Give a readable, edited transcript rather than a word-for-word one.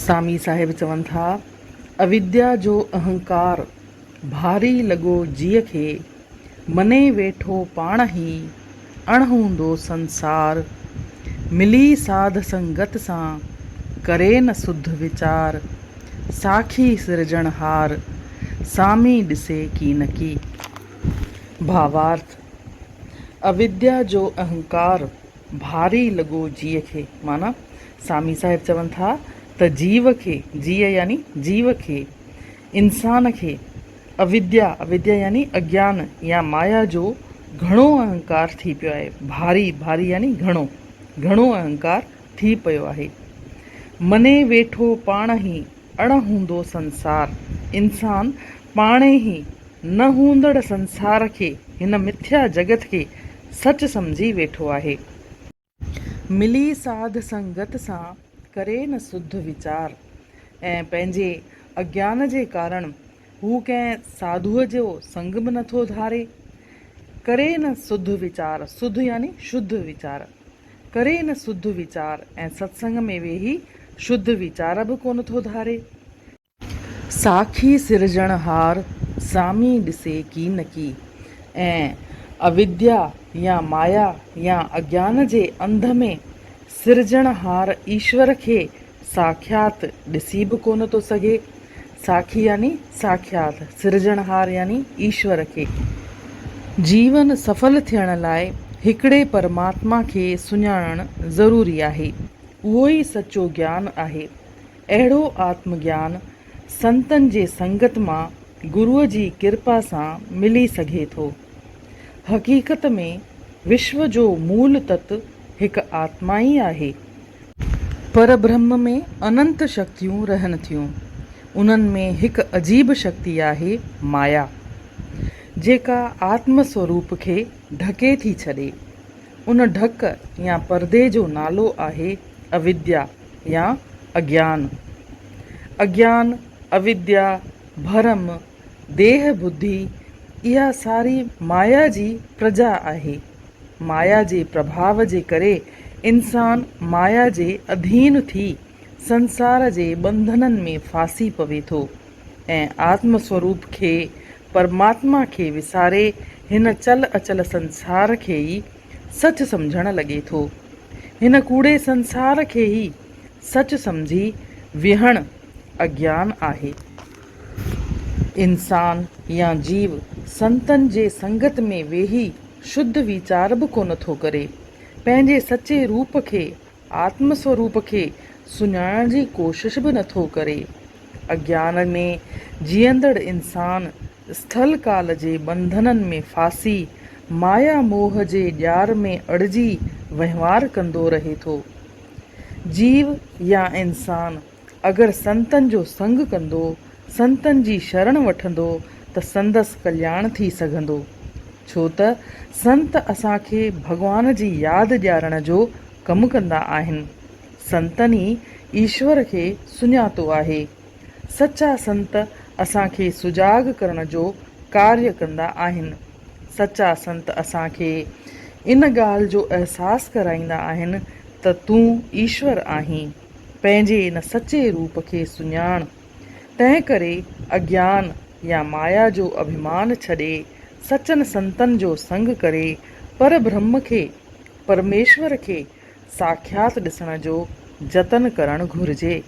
स्वामी साहिब चवनि था, अविद्या जो अहंकार भारी लॻो जीअ खे, मने वेठो पाण ई अणहूंदो संसार। मिली साध संगत सां करे न सुध वीचार, साखी सिरजणहार सामी ॾिसे की न की। भावार्थ, अविद्या जो अहंकार भारी लॻो जीअ खे, माना स्वामी साहिब चवनि था त जीव खे, जीअ यानी जीव खे, इंसान खे अविद्या, अविद्या यानी अज्ञान या माया जो घणो अहंकार थी पियो आहे। भारी, भारी यानी घणो, घणो अहंकार थी पियो आहे। मने वेठो पाण ई अणहूंदो संसार, इंसान पाणे ई न हूंदड़ संसार खे, हिन मिथ्या जगत खे सच सम्झी वेठो आहे। मिली साध संगत सां करे न सुध वीचार, ऐं पंहिंजे अज्ञान जे कारण हू कंहिं साधुअ जो संग बि नथो धारे। करे न सुध वीचार, सुध यानी शुद्ध वीचार, करे न शुद्ध वीचार, ऐं सत्संग में वेही शुद्ध वीचार बि कोन थो धारे। साखी सिरजणहार सामी ॾिसे की न की, ऐं अविद्या या माया या अज्ञान जे अंध में सिरजणहार ईश्वर खे साक्षात ॾिसी बि कोन थो सघे। साखी यानी साक्षात, सिरजणहार यानी ईश्वर खे। जीवन सफल थियण लाइ हिकिड़े परमात्मा खे सुञाणणु ज़रूरी आहे। उहो ई सचो ज्ञान आहे। अहिड़ो आत्मज्ञान संतनि जे संगत मां गुरूअ जी कृपा सां मिली सघे थो। हक़ीक़त में विश्व जो मूल तत्व हिकु आत्मा ई आहे। पर ब्रह्म में अनंत शक्तियूं रहनि थियूं। उन्हनि में हिकु अजीब शक्ति आहे माया, जेका आत्म स्वरूप खे ढके थी छॾे। उन ढक या पर्दे जो नालो आहे अविद्या या अज्ञान। अज्ञान, अविद्या, भरम, देह बुद्धि, इहा सारी माया जी प्रजा आहे। माया जे प्रभाव जे करे इंसान माया जे अधीन थी संसार जे बंधननि में फासी पवे थो ऐं आत्मस्वरूप खे, परमात्मा खे विसारे हिन चल अचल संसार खे ई सच सम्झणु लॻे थो। हिन कूड़े संसार खे ई सच सम्झी विहणु अज्ञान आहे। इंसान या जीव संतनि जे संगत में वेही शुद्ध वीचार बि कोन थो करे। पंहिंजे सचे रूप खे, आत्मस्वरूप खे सुञाणण जी कोशिश बि नथो करे। अज्ञान में जीअंदड़ इंसान स्थल काल जे बंधननि में फासी माया मोह जे ॼार में अड़िजी वहिंवार कंदो रहे थो। जीव या इंसान अगरि संतनि जो संग कंदो, संतनि जी शरण वठंदो त संदसि कल्याण थी सघंदो। छो त संत असांखे भॻवान जी यादि ॾियारण जो कमु कंदा आहिनि। संतनि ई ईश्वर खे सुञातो आहे। सचा संत असांखे सुजाॻ करण जो कार्य कंदा आहिनि। सचा संत असांखे इन ॻाल्हि जो अहसासु कराईंदा आहिनि त तूं ईश्वर आहीं। पंहिंजे इन सचे रूप खे सुञाण। तंहिं करे अज्ञान या माया जो अभिमान छॾे सचनि संतनि जो संग करे पर ब्रह्म खे, परमेश्वर खे साक्षात ॾिसण जो जतन करणु घुरिजे।